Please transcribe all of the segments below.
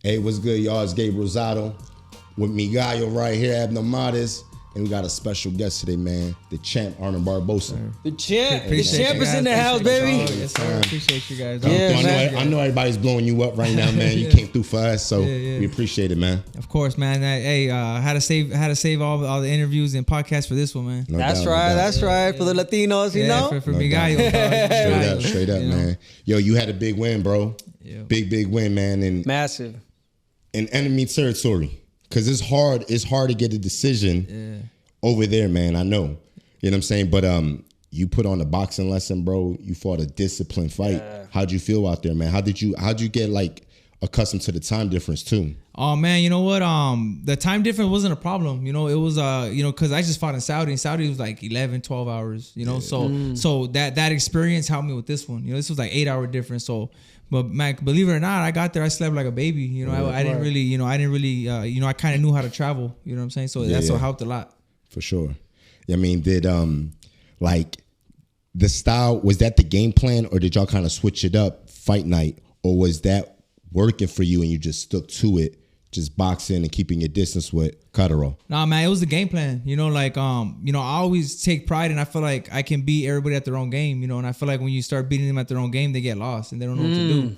Hey, what's good, y'all? It's Gabe Rosado with me, Gallo, right here, Abner, and we got a special guest today, man. The champ, Arnold Barboza. The champ Appreciate is in the house, baby. Yes, sir. Appreciate you guys. I know everybody's blowing you up right now, man. You came through for us, so we appreciate it, man. Of course, man. Hey, had to save all the interviews and podcasts for this one, man. No That's doubt, right. no doubt. That's right. For the Latinos, you know. For me, Gallo. Straight up, man. Yo, you had a big win, bro. Yeah. Big win, man. And Massive. in enemy territory. Because it's hard to get a decision over there, man. I know. You know what I'm saying? But you put on a boxing lesson, bro. You fought a disciplined fight. How'd you feel out there, man? How'd you get like accustomed to the time difference too? Oh man, you know what? The time difference wasn't a problem. You know, it was because I just fought in Saudi, and Saudi was like 11, 12 hours, you know. So that experience helped me with this one. You know, this was like 8-hour difference. So but man, believe it or not, I got there, I slept like a baby. You know, I didn't really, I kind of knew how to travel. You know what I'm saying? So that's what helped a lot. For sure. I mean, did like the style, was that the game plan, or did y'all kind of switch it up fight night, or was that working for you and you just stuck to it, just boxing and keeping your distance with Catterall? Nah, man, it was the game plan. You know, like I always take pride, and I feel like I can beat everybody at their own game. You know, and I feel like when you start beating them at their own game, they get lost and they don't know what to do.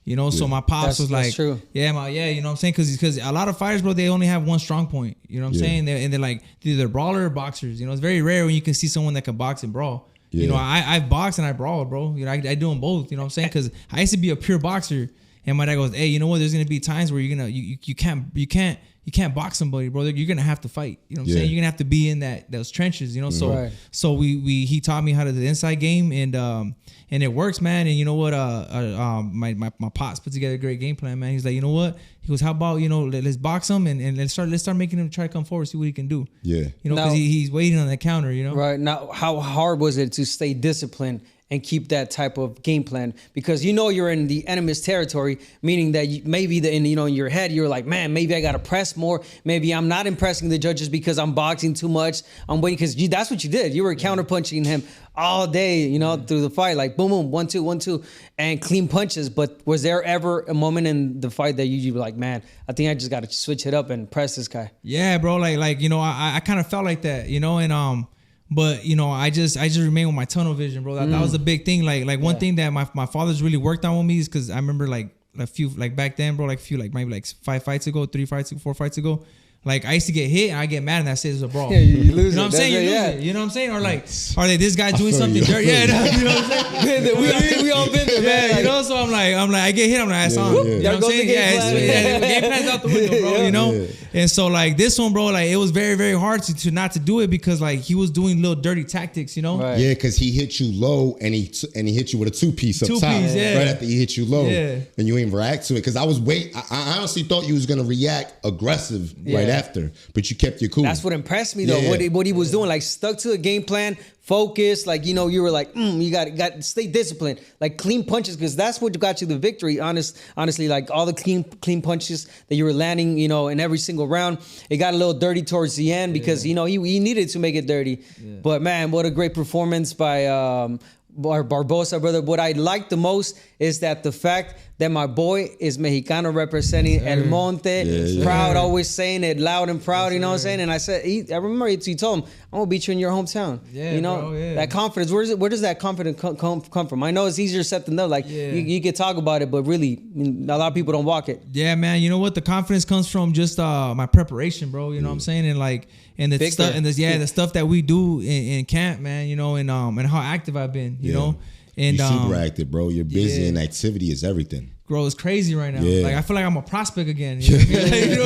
You know, so my pops was like, true. you know what I'm saying? Because a lot of fighters, bro, they only have one strong point. You know what I'm saying? They're like either brawler or boxers. You know, it's very rare when you can see someone that can box and brawl. Yeah. You know, I've boxed and I brawled, bro. You know, I do them both. You know what I'm saying? Because I used to be a pure boxer, and my dad goes, "Hey, you know what? There's gonna be times where you can't box somebody, bro. You're gonna have to fight. You know what I'm saying? You're gonna have to be in those trenches. You know, so he taught me how to do the inside game, and it works, man. And you know what? My pops put together a great game plan, man. He's like, you know what? He goes, how about let's box him and let's start making him try to come forward, see what he can do. Yeah, you know, because he's waiting on the counter. You know, right now, how hard was it to stay disciplined and keep that type of game plan? Because you're in the enemy's territory, meaning that maybe in your head you're like, man, maybe I gotta press more. Maybe I'm not impressing the judges because I'm boxing too much. I'm waiting, because that's what you did. You were counterpunching him all day, through the fight, like boom, boom, 1, 2, 1, 2, and clean punches. But was there ever a moment in the fight that you were like, man, I think I just gotta switch it up and press this guy? Yeah, bro, I kind of felt like that, and but I just remain with my tunnel vision, bro. That was a big thing. Like one thing that my father's really worked on with me is, because I remember like a few, like back then, bro, maybe like 5 fights ago, 3 fights, 4 fights ago. Like I used to get hit and I get mad and I say it's a brawl. Yeah, you lose. You know what I'm saying? You lose it. You know what I'm saying? Or like this guy doing something dirty? Yeah, you know what I'm saying? we all been there, man. Yeah, you know. So I'm like, I get hit. I'm like, that's on. You know what I'm saying? The game plan's out the window, bro. You know. Yeah. And so like this one, bro, like it was very, very hard to not to do it, because like he was doing little dirty tactics, you know. Right. Yeah, because he hit you low and he hit you with a 2-piece up top. Right after he hit you low, and you ain't react to it. Because I honestly thought you was gonna react aggressive right after, but you kept your cool. That's what impressed me though. What he was doing, like stuck to a game plan, focus. Like you were like, you got to stay disciplined, like clean punches, because that's what got you the victory. Honestly, like all the clean punches that you were landing, in every single round. It got a little dirty towards the end because he needed to make it dirty. Yeah. But man, what a great performance by Barboza, brother. What I like the most is that the fact that my boy is Mexicano representing El Monte, proud, always saying it loud and proud, you know what I'm saying? And I said, I remember he told him, I'm going to beat you in your hometown. Yeah, bro, that confidence, where does that confidence come from? I know it's easier said than done. Like, you could talk about it, but really, a lot of people don't walk it. Yeah, man. You know what? The confidence comes from just my preparation, bro. You know what I'm saying? And like, the stuff, the stuff that we do in camp, man, and how active I've been, you know? And you're super active, bro. You're busy, and activity is everything. Bro, it's crazy right now. Yeah. Like I feel like I'm a prospect again. You know what I mean? No,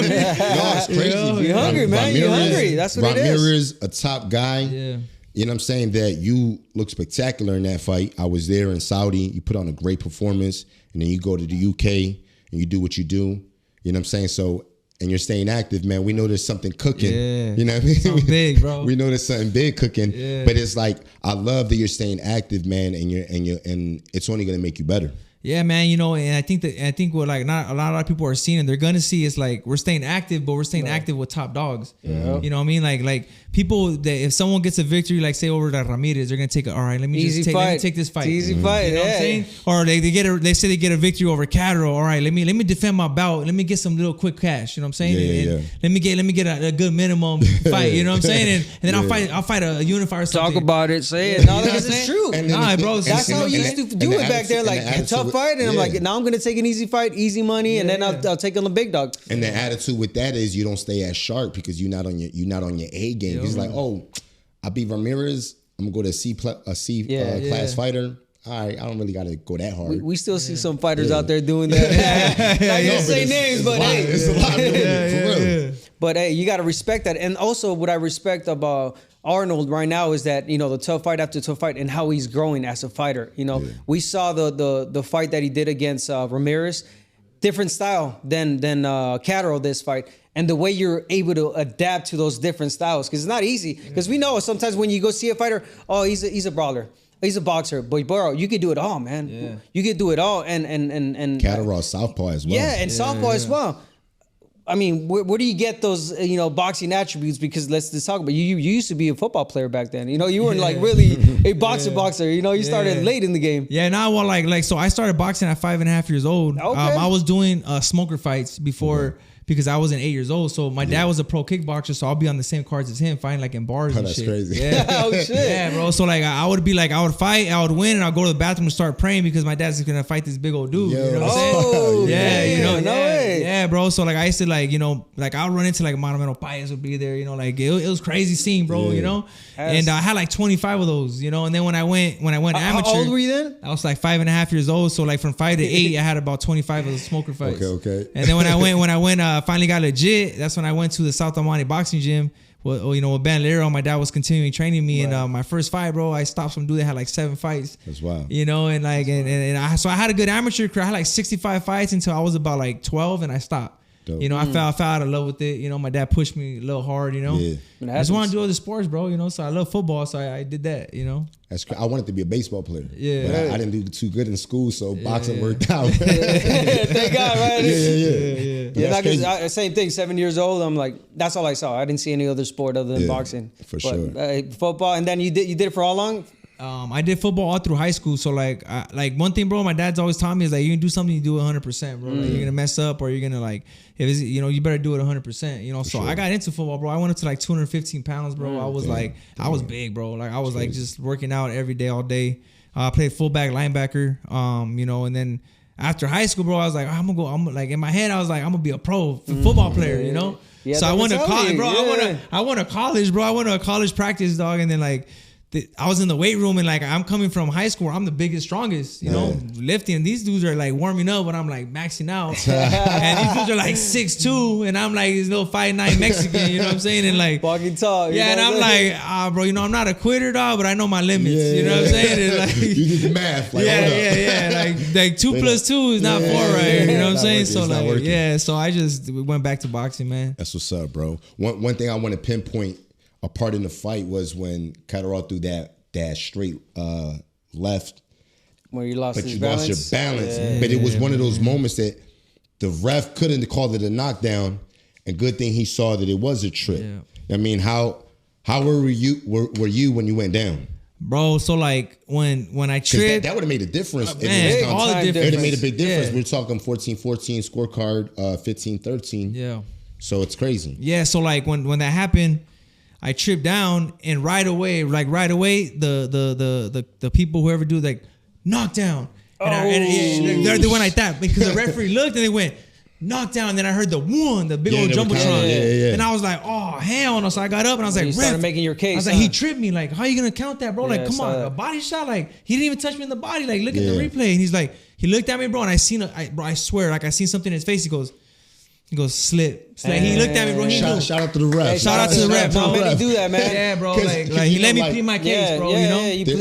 it's crazy. You're hungry, man. You're hungry. That's what it is. Ramirez, a top guy. Yeah. You know what I'm saying? That you look spectacular in that fight. I was there in Saudi. You put on a great performance, and then you go to the UK and you do what you do. You know what I'm saying? So, and you're staying active, man. We know there's something cooking. Yeah. You know what I mean? Something big, bro. We know there's something big cooking. Yeah. But it's like, I love that you're staying active, man, and it's only gonna make you better. Yeah, man, you know, and I think what like not a lot of people are seeing and they're gonna see is like we're staying active, but we're staying active with top dogs. Yeah. You know what I mean? Like people that if someone gets a victory, like say over that Ramirez, they're gonna take all right, let me take this fight. Easy fight, you know what I'm saying? Or they say they get a victory over Catterall. All right, let me defend my bout. Let me get some little quick cash. You know what I'm saying? And let me get a good minimum fight. You know what I'm saying? And then I'll fight a unifier. Or something. Talk about it, say it. No, because it's true. Bro, that's how you used to do it back there. Like a tough fight, and I'm like, now I'm gonna take an easy fight, easy money, and then I'll take on the big dog. And the attitude with that is you don't stay as sharp because you're not on your A game. It's like, oh, I beat Ramirez, I'm gonna go to a C class fighter. All right, I don't really gotta go that hard. We still see some fighters out there doing that. I can't say names, but hey, it's a lot doing it, for real. But hey, you gotta respect that. And also, what I respect about Arnold right now is that, you know, the tough fight after tough fight and how he's growing as a fighter. You know, we saw the fight that he did against Ramirez, different style than Catterall this fight. And the way you're able to adapt to those different styles, because it's not easy. Because we know sometimes when you go see a fighter, oh, he's a brawler. He's a boxer, but bro, you could do it all, man. Yeah. You could do it all, and Catterall southpaw as well. Yeah, and southpaw as well. I mean, where do you get those, boxing attributes? Because let's just talk about you used to be a football player back then. You know, you weren't like really a boxer. You know, you started late in the game. Yeah, now so I started boxing at 5.5 years old. Okay. I was doing smoker fights before. Because I wasn't 8 years old, so my dad was a pro kickboxer, so I'll be on the same cards as him, fighting like in bars and shit. That's crazy. Yeah. Oh shit. Yeah, bro. So like I would fight, I would win, and I'll go to the bathroom and start praying because my dad's gonna fight this big old dude. You know what I'm saying? Yeah, no way. Yeah, bro. So like I used to I'll run into like Monumental Payas would be there, like it was crazy scene, bro. You know, and I had like 25 of those, and then when I went amateur, how old were you then? I was like 5.5 years old. So like from 5 to 8, I had about 25 of the smoker fights. Okay. And then when I went, finally got legit. That's when I went to the South Amani boxing gym. Well, with Ben Lero, my dad was continuing training me, and my first fight, bro, I stopped some dude that had like 7 fights. That's wild. And I had a good amateur career. I had like 65 fights until I was about like 12, and I stopped. Dope. I fell out of love with it. My dad pushed me a little hard. I just want to do other sports, bro. So I love football, so I did that. That's I wanted to be a baseball player. Yeah, but I didn't do too good in school, so boxing worked out. Thank God, right? Yeah. Same thing. 7 years old, I'm like, that's all I saw. I didn't see any other sport other than boxing. For sure. Football, and then you did it for how long? I did football all through high school. So like one thing, bro, my dad's always taught me is like, you can do something, you do it 100%, bro. Like, you're gonna mess up, or you're gonna like, if it's, you better do it 100%. So I got into football, bro. I went up to like 215 pounds, bro. I was I was big, bro. Like I was like just working out every day, all day. I played fullback, linebacker, and then after high school, bro, I was like, I'm like in my head, I was like, I'm gonna be a pro football player, Yeah, so I went to college, bro. I went to college, bro. I went to a college practice, dog, and then like. I was in the weight room and like I'm coming from high school where I'm the biggest, strongest, lifting. And these dudes are like warming up when I'm like maxing out. And these dudes are like 6'2", and I'm like this little 5'9" Mexican, you know what I'm saying? And like walking tall. Yeah, and I'm like, bro, I'm not a quitter, dog, but I know my limits. You know what I'm saying? And like, you did the math. Like, yeah. Like 2 + 2 is not 4, right? You know what I'm saying? So like, so I just went back to boxing, man. That's what's up, bro. One thing I want to pinpoint. A part in the fight was when Catterall threw that straight left. Where you lost your balance. Yeah. But it was one of those moments that the ref couldn't have called it a knockdown. And good thing he saw that it was a trip. Yeah. I mean, how were you when you went down? Bro, so like when I tripped, that would have made a difference. All the difference. It would have made a big difference. We're talking 14-14 scorecard, 15-13. Yeah. So it's crazy. Yeah. So like when that happened, I tripped down, and right away, the people, whoever do like knockdown, and they went like that because the referee looked and they went knockdown. And then I heard the big old jumbotron, and I was like, oh hell no! So I got up and I was like, you started making your case. I was like, he tripped me. Like, how are you gonna count that, bro? Like, come on, a body shot. Like, he didn't even touch me in the body. Like, look at the replay, and he's like, he looked at me, bro, and I swear, like I seen something in his face. He goes, slip. He looked at me, bro. Shout out to the ref. Hey, shout out to the ref, bro. Made me do that, man. Yeah, bro. Like he let me plead my case, bro.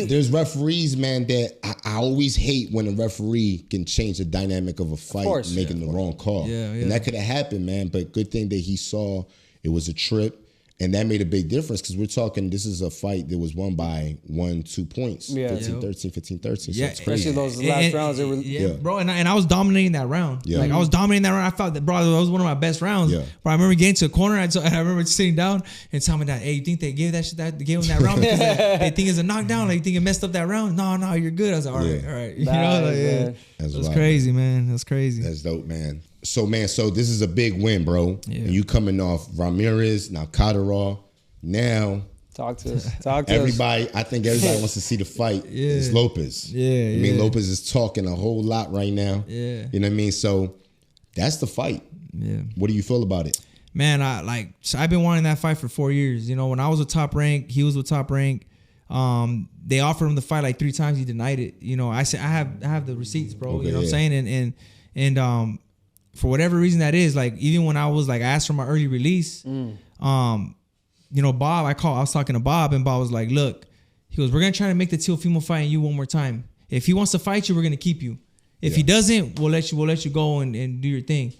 There's referees, man, that I always hate when a referee can change the dynamic of a fight, making the wrong call. Yeah. And that could have happened, man. But good thing that he saw it was a trip. And that made a big difference because we're talking, this is a fight that was won by 1-2 points. Yeah. 15-13, 15-13. So Yeah, it's crazy. Especially those last rounds. They were, bro, and I was dominating that round. Yeah. Like I was dominating that round. I felt that, bro, that was one of my best rounds. Yeah. But I remember getting to a corner. I remember sitting down and telling me that, hey, you think they gave they gave him that round because they think it's a knockdown? Like you think it messed up that round? No, you're good. I was like, all right. You know, like, That's crazy, man. That's crazy. That's dope, man. So this is a big win, bro. Yeah. And you coming off Ramirez, now Catterall. Now, talk to us. I think everybody wants to see the fight. Yeah. It's Lopez. Yeah. I mean, Lopez is talking a whole lot right now. Yeah. You know what I mean? So that's the fight. Yeah. What do you feel about it? Man, I've been wanting that fight for 4 years. You know, when I was with Top Rank, he was with Top Rank. They offered him the fight like 3 times. He denied it. You know, I said I have the receipts, bro. Okay, you know what I'm saying? And for whatever reason that is, like even when I was like asked for my early release, you know, Bob, I was talking to Bob, and Bob was like, look, he goes, we're going to try to make the Teofimo fight and you one more time. If he wants to fight you, we're going to keep you. If he doesn't, we'll let you go and do your thing.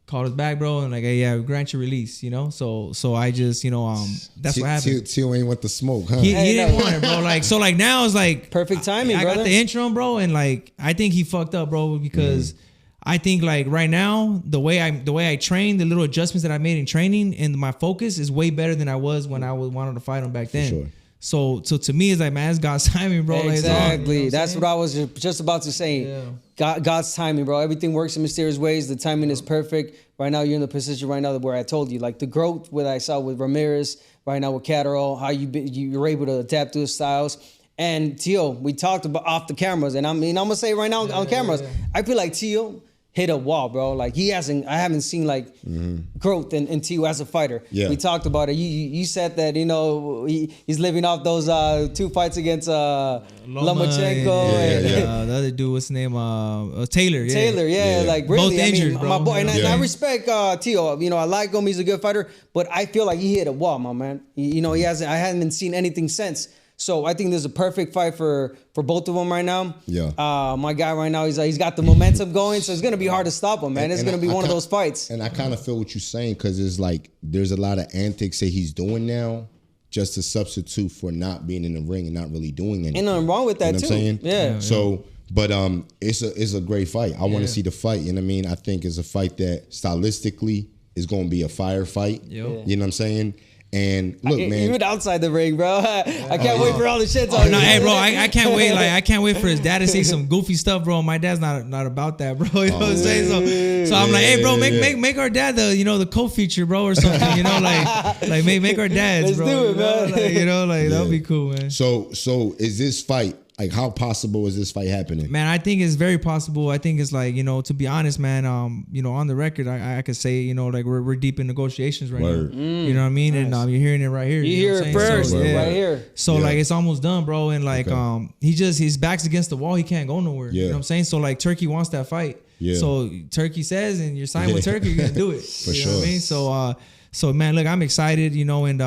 Called us back, bro, and like, hey, yeah, we grant your release, you know? So I just, you know, that's what happened. Teo ain't want the smoke, huh? He didn't want it, bro. Like, so like now it's like perfect timing, I brother. got the interim, bro, and like I think he fucked up, bro, because I think like right now the way I train, the little adjustments that I made in training and my focus is way better than I was when I wanted to fight him back then. Sure. So to me it's like, man, it's God's timing, bro. Exactly. You know That's what I was just about to say. Yeah. God's timing, bro. Everything works in mysterious ways. The timing is perfect. Right now, you're in the position right now where I told you, like the growth, what I saw with Ramirez, right now with Catterall, how you're able to adapt to his styles. And Teo, we talked about off the cameras, and I mean, I'm gonna say right now on cameras, I feel like Teo hit a wall, bro. Like I haven't seen like growth in Teo as a fighter. Yeah. We talked about it. You said that, you know, he's living off those 2 fights against Lomachenko. And the other dude, what's his name? Taylor. Yeah. Taylor, like really, both injured, bro. My boy, and Yeah. I respect Teo. You know, I like him. He's a good fighter, but I feel like he hit a wall, my man. You know, I haven't seen anything since. So I think there's a perfect fight for both of them right now. Yeah. My guy right now, he's got the momentum going, so it's gonna be hard to stop him, man. It's gonna be one of those fights. And I kind of feel what you're saying because it's like there's a lot of antics that he's doing now just to substitute for not being in the ring and not really doing anything. Ain't nothing wrong with that, you know too. What I'm saying? Yeah. So, but it's a great fight. I want to see the fight. You know what I mean? I think it's a fight that stylistically is going to be a fire fight. Yep. You know what I'm saying? And look, man, even outside the ring, bro. I can't wait for all the shit. No, hey, bro, I can't wait. Like, I can't wait for his dad to say some goofy stuff, bro. My dad's not about that, bro. You know what I'm saying? So I'm like, hey, bro, make our dad the co-feature, bro, or something. You know, like make our dads, Let's bro. do it, man. That'll be cool, man. So is this fight, like, how possible is this fight happening? Man, I think it's very possible. I think it's like, you know, to be honest, man, on the record, I could say, you know, like we're deep in negotiations right Word. now. You know what I mean? Nice. And you're hearing it right here. You know hear what it I'm saying? first, So, right here. So like it's almost done, bro. And like his back's against the wall. He can't go nowhere. Yeah. You know what I'm saying? So like Turkey wants that fight. Yeah. So Turkey says, and you're signed with Turkey, you're gonna do it. For you sure. know what I mean? So man, look, I'm excited, you know, and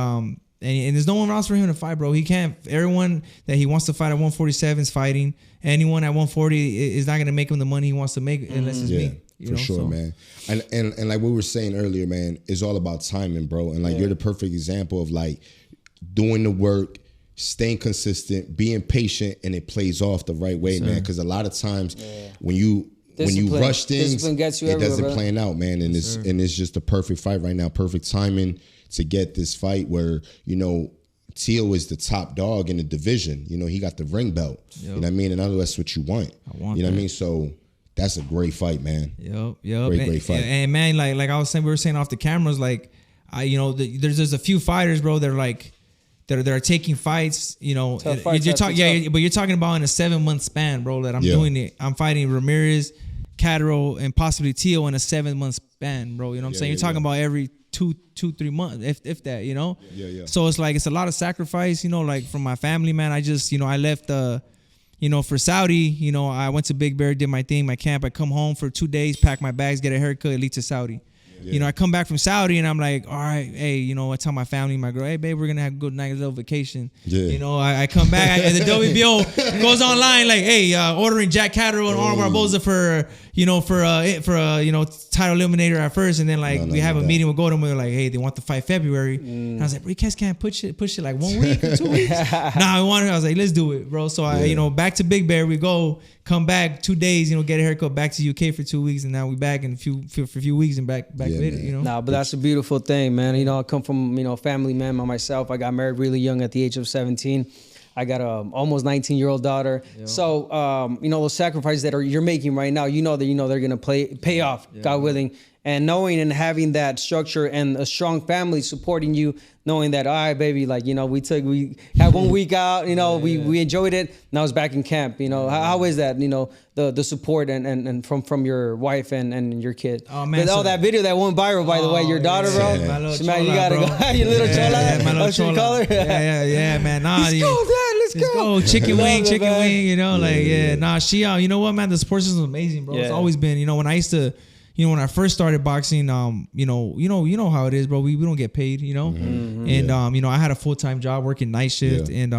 there's no one else for him to fight, bro. He can't. Everyone that he wants to fight at 147 is fighting. Anyone at 140 is not going to make him the money he wants to make unless it's me. You for know? sure, man. And like we were saying earlier, man, it's all about timing, bro. And like you're the perfect example of like doing the work, staying consistent, being patient, and it plays off the right way, man. Because a lot of times when you rush things, gets you it everywhere, doesn't brother. plan out, man. And it's just the perfect fight right now, perfect timing to get this fight where, you know, Teo is the top dog in the division. You know, he got the ring belt. Yep. You know what I mean? And that's what you want. I want you know that. what I mean? So that's a great fight, man. Yep. Great fight. And man, like I was saying, we were saying off the cameras, like there's a few fighters, bro, that are like that are taking fights. You know, Tough fights, you're tough. but you're talking about in a 7-month span, bro. That I'm doing it. I'm fighting Ramirez, Catterall, and possibly Teo in a 7-month span, bro. You know what I'm saying? You're talking about every 2-3 months, if that, you know. Yeah. So it's like it's a lot of sacrifice, you know, like from my family, man. I just, you know, I left you know, for Saudi, you know, I went to Big Bear, did my thing, my camp. I come home for 2 days, pack my bags, get a haircut, leave to Saudi. You know, I come back from Saudi and I'm like, all right, hey, you know, I tell my family, my girl, hey, babe, we're gonna have a good night, a little vacation. You know, I come back, the WBO goes online like, hey, ordering Jack Catterall and Arnold Barboza for you know title eliminator at first, and then like we have a meeting with Golden. We're like, hey, they want the fight February. And I was like, bro, you guys can't push it like 1 week or 2 weeks. I was like, let's do it, bro. So I, you know, back to Big Bear we go. Come back 2 days, you know, get a haircut, back to UK for 2 weeks, and now we back in for a few weeks and back with it, you know. Nah, but that's a beautiful thing, man. You know, I come from, you know, a family man myself. I got married really young at the age of 17. I got a almost 19-year-old daughter. So, you know, those sacrifices that you're making right now, you know they're gonna pay off, God willing. And knowing and having that structure and a strong family supporting you, knowing that, all right, baby, like, you know, we had 1 week out, you know, we enjoyed it. Now it's back in camp. You know, how is that, you know, the support and from your wife and your kid? Oh, man. That video that went viral, by the way, your daughter, bro. My little man, chola, you gotta go. Your little chola. My little chola. Call her? Yeah, man. Nah, let's go, Dad. Let's go. Chicken wing, you know, Nah, she, you know what, man, the support system is amazing, bro. It's always been, you know, when I used to, you know, when I first started boxing, you know how it is, bro. We don't get paid, you know, and you know, I had a full-time job working night shift, and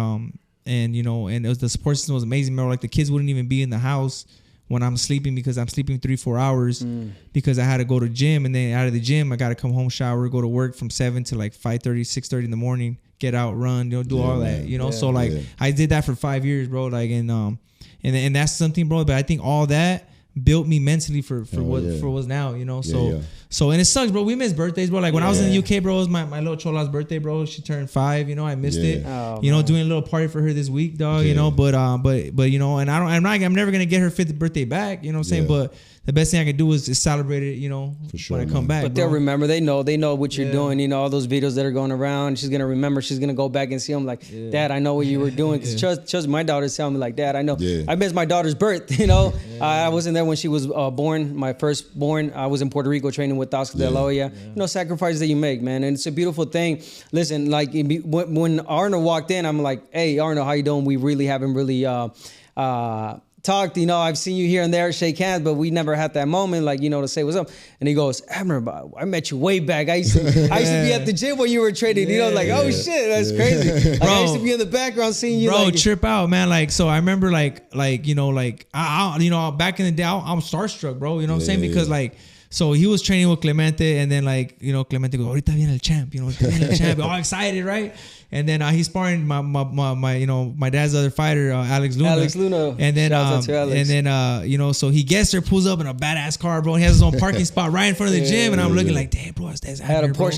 you know, and it was, the support system was amazing, bro. Like the kids wouldn't even be in the house when I'm sleeping because I'm sleeping 3-4 hours because I had to go to gym, and then out of the gym I got to come home, shower, go to work from 7 to like 5:30, 6:30 in the morning, get out, run, you know, do all that, you know. So like I did that for 5 years, bro. Like and that's something, bro. But I think all that built me mentally for what's now, you know. So and it sucks, bro. We miss birthdays, bro. Like when I was in the UK, bro, it was my little chola's birthday, bro. She turned 5, you know. I missed it. You know, doing a little party for her this week, dog. You know, but you know, and I'm never gonna get her 5th birthday back. You know what I'm saying? But the best thing I can do is celebrate it, you know, for sure, when I come back. But they'll remember. They know what you're doing. You know, all those videos that are going around. She's gonna remember. She's gonna go back and see them. Like, Dad, I know what you were doing. Because trust my daughter's telling me, like, Dad, I know. I missed my daughter's birth. You know, I wasn't there when she was born. My firstborn. I was in Puerto Rico training with Oscar De La Hoya. You know, sacrifices that you make, man, and it's a beautiful thing. Listen, like when Arnold walked in, I'm like, hey, Arnold, how you doing? We really haven't really talked, you know, I've seen you here and there, shake hands, but we never had that moment, like, you know, to say what's up. And he goes, Abner, I met you way back. I used to be at the gym when you were training, you know, like, oh shit, that's crazy. Like, I used to be in the background seeing you. Bro, like, trip out, man. Like, so I remember like, you know, like, I you know, back in the day, I'm starstruck, bro. You know what I'm saying? Because like, so he was training with Clemente, and then like, you know, Clemente goes, ahorita viene el champ, you know, ahorita viene el champ, all excited, right? And then he's sparring my you know, my dad's other fighter, Alex Luna. And then you know, so he gets there, pulls up in a badass car, bro. And he has his own parking spot right in front of the gym, and I'm looking like, damn, bro, that's Abner, I had a Porsche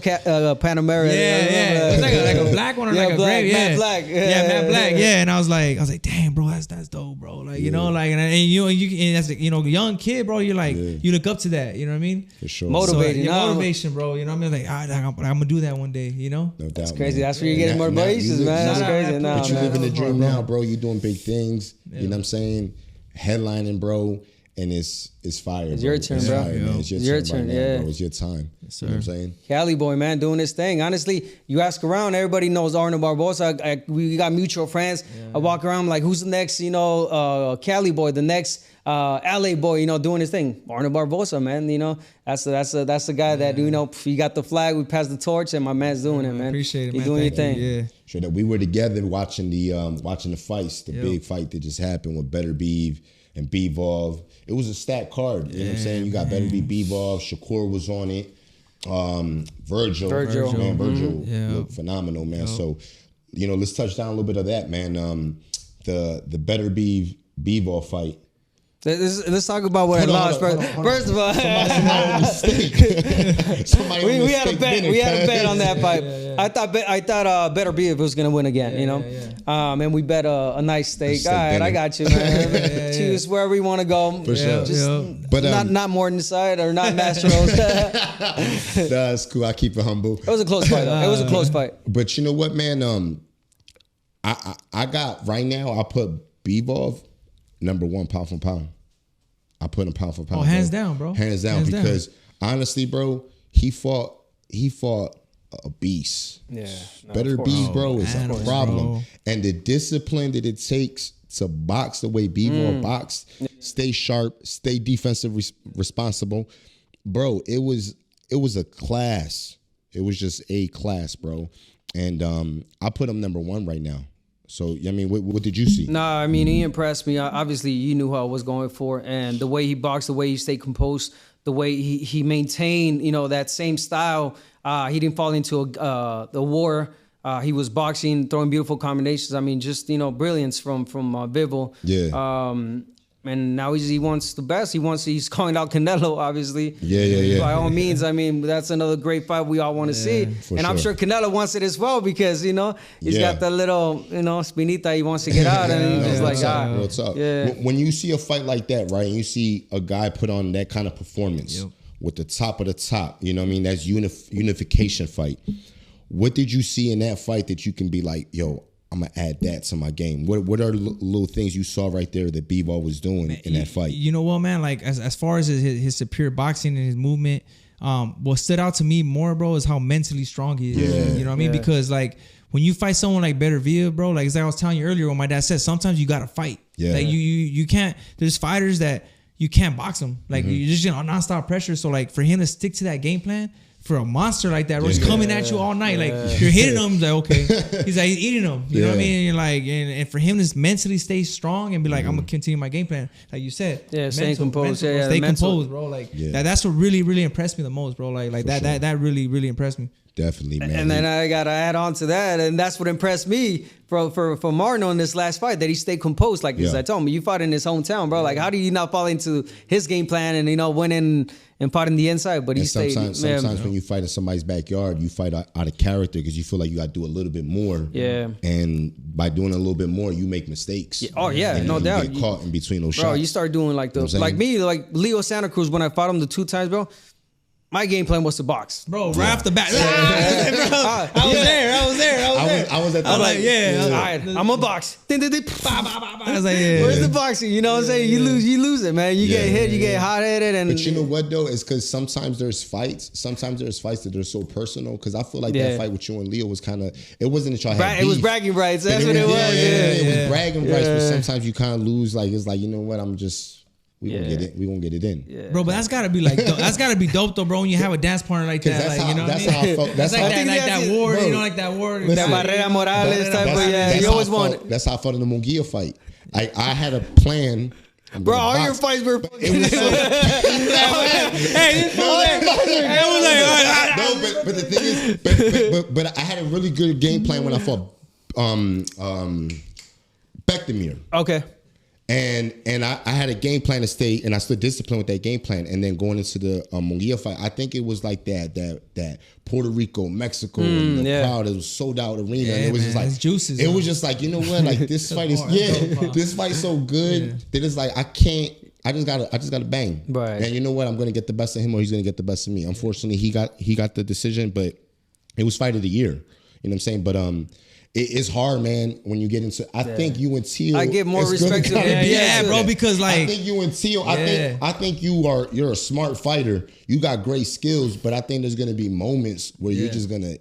Panamera. It was like a black one or like a gray, matte black. Matte black, and I was like, damn, bro, that's dope, bro. Like, you know, like, and you and as a, you know, young kid, bro, you're like, you look up to that, you know what I mean? For sure. Motivating, so, motivation, bro. You know what I mean? Like, I'm gonna do that one day, you know? No doubt. That's crazy. Man. That's where you're getting motivations, man. That's crazy. But you living the dream now, bro. You're doing big things. You know what I'm saying? Headlining, bro. And it's fire. It's your turn, bro. It's your turn, bro. It's your time. Yes, you know what I'm saying? Cali boy, man, doing his thing. Honestly, you ask around, everybody knows Arnold Barboza. We got mutual friends. I walk around like, who's the next, you know, Cali boy, the next LA boy, you know, doing his thing. Arnold Barboza, man. You know, that's the guy that, you know, you got the flag, we pass the torch, and my man's doing it, man. Appreciate it, man. You're doing your thing. Yeah. Sure that we were together watching the fights, the big fight that just happened with Beterbiev and Bivol. It was a stacked card. You know what I'm saying? You got Beterbiev-Bivol, Shakur was on it. Virgil looked phenomenal, man. So, you know, let's touch down a little bit of that, man. The Beterbiev-Bivol fight. Let's talk about what I lost first of all. We had a bet on that fight. I thought Beterbiev was gonna win again. You know, and we bet a nice steak. All right, I got you, man. Choose wherever you want to go. For sure. Just but not Morningside or not Master Rose. That's cool. I keep it humble. It was a close fight, though. It was a close fight. But you know what, man? I got right now. I put Bivol number 1 pound for pound. I put him pound for pound. Oh, hands down, bro. Hands down, because honestly, bro, he fought a beast. Yeah. Beterbiev, bro, is a problem. Bro. And the discipline that it takes to box the way Bivol boxed, stay sharp, stay defensive responsible. Bro, it was was a class. It was just a class, bro. And I put him number 1 right now. So, I mean, what did you see? Nah, I mean, he impressed me. Obviously, you knew who I was going for. And the way he boxed, the way he stayed composed, the way he maintained, you know, that same style. He didn't fall into the war. He was boxing, throwing beautiful combinations. I mean, just, you know, brilliance from Bivol. Yeah. And now he wants the best. He's calling out Canelo, obviously. Yeah. By all means, I mean, that's another great fight we all want to see. And I'm sure Canelo wants it as well because, you know, he's got that little, you know, spinita he wants to get out. And he's just like, what's up? Yeah. When you see a fight like that, right, and you see a guy put on that kind of performance with the top of the top, you know what I mean? That's unification fight. What did you see in that fight that you can be like, yo, I'm going to add that to my game? What are little things you saw right there that Bivol was doing in that fight? You know what, man? Like, as far as his superior boxing and his movement, what stood out to me more, bro, is how mentally strong he is. Yeah. You know what I mean? Because, like, when you fight someone like Beterbiev, bro, like, as I was telling you earlier, when my dad said, sometimes you got to fight. Yeah. Like, you can't, there's fighters that you can't box them. Like, you're just on nonstop pressure. So, like, for him to stick to that game plan, for a monster like that, bro, he's coming at you all night. Like, you're hitting him, he's like, okay. He's like, he's eating them. You know what I mean? And you're like, and for him to mentally stay strong and be like, I'm going to continue my game plan. Like you said. Yeah, stay composed. Stay composed, bro. Like, that's what really, really impressed me the most, bro. Like that really, really impressed me. Definitely, man. And then I got to add on to that. And that's what impressed me from Arnold in this last fight, that he stayed composed. Like, as I told me, you fought in his hometown, bro. Like, how do you not fall into his game plan and, you know, win in and fought in the inside? But he stayed. Sometimes when you fight in somebody's backyard, you fight out of character because you feel like you got to do a little bit more. Yeah. And by doing a little bit more, you make mistakes. Yeah. Oh, yeah. And no you doubt. get caught in between those shots. Bro, you start doing like like me, like Leo Santa Cruz, when I fought him the 2 times, bro. My game plan was to box. Bro, right off the bat. I was there. I was at the I'm like, all right, I'm a box. I was like, where's the boxing? You know what I'm saying? You lose it, man. You get hit, you get hot-headed. And but you know what, though? It's because sometimes there's fights that are so personal. Because I feel like that fight with you and Leo was kind of, it wasn't that y'all had beef. It was bragging rights. That's what it was. It was bragging rights. But sometimes you kind of lose. Like, it's like, you know what? We gonna get it. We gonna get it in, bro. But that's gotta be like that's gotta be dope though, bro. When you have a dance partner like that, like, you know, that's what I how mean? I felt. That's like that war, bro. You know, like that war. That Barrera Morales type of, you always want it. That's how I felt in the Munguia fight. I had a plan. Bro, all your fights were fucking. It was so, but the thing is, but I had a really good game plan when I fought Beterbiev. Okay. And I had a game plan to stay, and I stood disciplined with that game plan. And then going into the Munguia fight, I think it was like that Puerto Rico, Mexico, and the crowd. It was sold out arena, and it was just like juices. It was just like, you know what, like this fight is this fight's so good that it's like I can't. I just gotta bang. Right. And you know what, I'm gonna get the best of him, or he's gonna get the best of me. Unfortunately, he got the decision, but it was fight of the year. You know what I'm saying? But it's hard, man, when you get into. I think you and Teal. I give more respect to him. Bro, because like I think you and Teal. I think you're a smart fighter. You got great skills, but I think there's gonna be moments where you're just gonna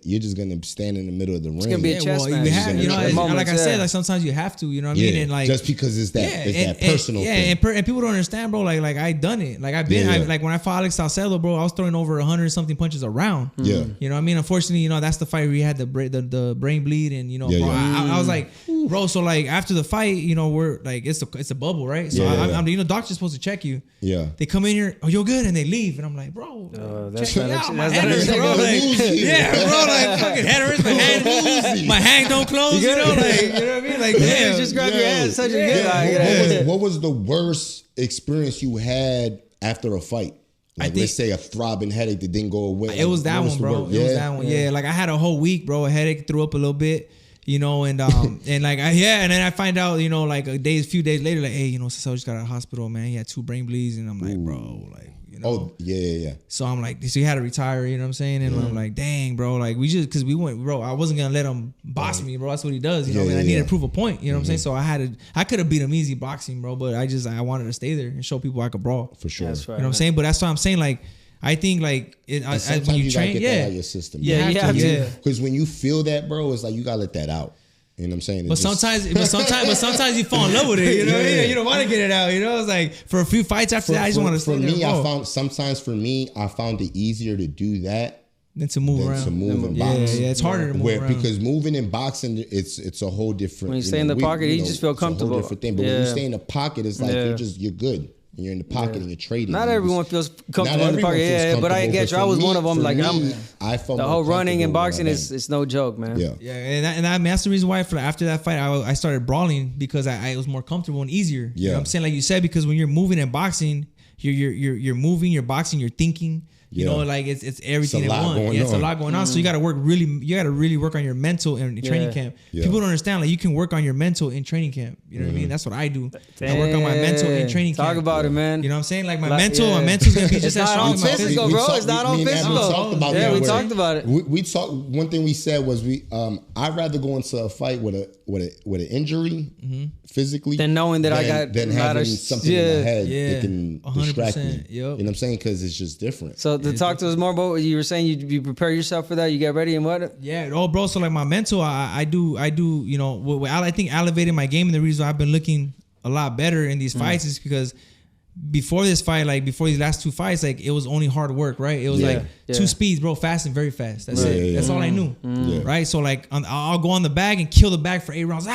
stand in the middle of the ring. It's gonna be a chess match. You know, like I said, like sometimes you have to. You know what I mean? And like just because it's that personal thing. And people don't understand, bro. Like I done it. Like I've been like when I fought Alex Salcedo, bro, I was throwing over 100 something punches a round. Yeah. You know what I mean? Unfortunately, you know, that's the fight where you had the brain bleed, and you know, bro, I was like, bro, so like after the fight, you know, we're like it's a bubble, right? So I'm you know, doctor's supposed to check you. Yeah. They come in here, oh, you're good, and they leave, and I'm like, bro, that's check me out. My head hurts, bro. Like, yeah, bro, like fucking head hurts. My hand don't close. You know, like, you know what I mean? Like, damn, just grab your hand. Such a good. What was the worst experience you had after a fight? Like, let's say a throbbing headache that didn't go away. It was that one, bro. It was that one. Yeah, like I had a whole week, bro. A headache, threw up a little bit. You know, and and like and then I find out, you know, like a few days later, like, hey, you know, Cesar just got out of hospital, man. He had 2 brain bleeds, and I'm like, bro, like, you know. Oh yeah. So I'm like, so he had to retire, you know what I'm saying? And I'm like, dang, bro, like because we went, bro. I wasn't gonna let him boss me, bro. That's what he does, you know. I needed to prove a point, you know what I'm saying? So I could have beat him easy boxing, bro, but I wanted to stay there and show people I could brawl. For sure. That's right, you know what I'm saying? But that's why I'm saying, like, I think like when you train, get that out of your system. Yeah, because when you feel that, bro, it's like you gotta let that out. You know what I'm saying? But sometimes you fall in love with it. You know what I mean? You don't want to get it out. You know, it's like for a few fights after that, I just want to. For me, I found it easier to do that than to move around. To move in boxing. Yeah, it's harder to move around. Because moving in boxing, it's a whole different. When you stay in the pocket, you just feel comfortable. It's a whole different thing. But when you stay in the pocket, it's like you're good. And you're in the pocket and you're trading. Not everyone feels comfortable in the pocket. Yeah, but I get you. I was one of them. Like I felt the whole running in boxing is no joke, man. Yeah, and that's the reason why after that fight I started brawling, because I was more comfortable and easier. Yeah, you know what I'm saying, like you said, because when you're moving in boxing, you're moving, you're boxing, you're thinking. You know, like it's everything at once. It's a lot going on. So you got to really work on your mental in training camp. People don't understand, like you can work on your mental in training camp. You know what I mean? That's what I do. I work on my mental in training camp. Talk about it, man. You know what I'm saying? Like my mental's gonna be just as strong as my physical, bro. It's not on physical. We talked about it. We talked. One thing we said was I'd rather go into a fight with an injury physically than knowing that I got having something in my head that can 100%, distract me. You know what I'm saying? Because it's just different. So to talk to us more about what you were saying, you prepare yourself for that, you get ready and what? Yeah, bro. So like my mental, I do. You know, I think elevating my game, and the reason I've been looking a lot better in these fights is because before this fight, like before these last two fights, like it was only hard work, right? It was like two speeds, bro, fast and very fast. That's it. That's all I knew, right? So like I'll go on the bag and kill the bag for 8 rounds.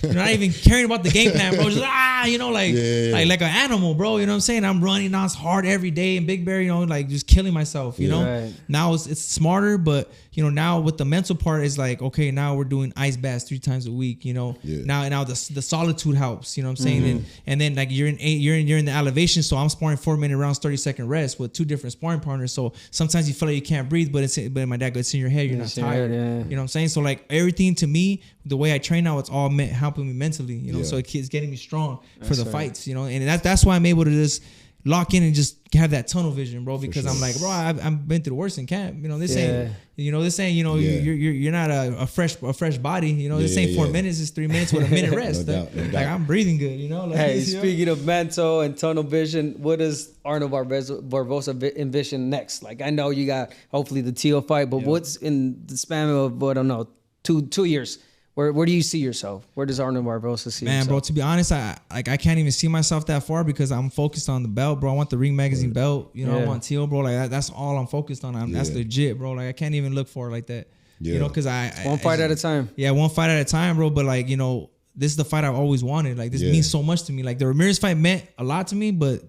You're not even caring about the game plan, bro. Just you know, like an animal, bro. You know what I'm saying? I'm running on hard every day in Big Bear, you know, like just killing myself, you know? Right. Now it's smarter, but you know, now with the mental part is like, okay, now we're doing ice baths 3 times a week, you know. Now the solitude helps, you know what I'm saying? And then like you're in the elevation, so I'm sparring 4-minute rounds, 30-second rest with 2 different sparring partners. So sometimes you feel like you can't breathe, but my dad goes, it's in your head, you're not tired. You know what I'm saying? So like everything to me, the way I train now, it's all helping me mentally, you know. So it's getting me strong for the fights, you know. And that's why I'm able to just lock in and just have that tunnel vision, bro. Because I'm like, bro, I've been through the worst in camp. You know, this ain't, you're not a fresh body. You know, this ain't 4 minutes. It's 3 minutes with a minute rest. No doubt. Like I'm breathing good. You know. Like, hey, speaking of mental and tunnel vision, what does Arnold Barboza envision next? Like I know you got hopefully the Teo fight, but what's in the span of I don't know 2 years? Where do you see yourself? Where does Arnold Barboza see himself? Man, bro, to be honest, I can't even see myself that far because I'm focused on the belt, bro. I want the Ring Magazine belt. You know, I want Teo, bro. Like that's all I'm focused on. That's legit, bro. Like I can't even look for it like that. You know, because one fight at a time. Yeah, one fight at a time, bro. But like, you know, this is the fight I've always wanted. Like this means so much to me. Like the Ramirez fight meant a lot to me, but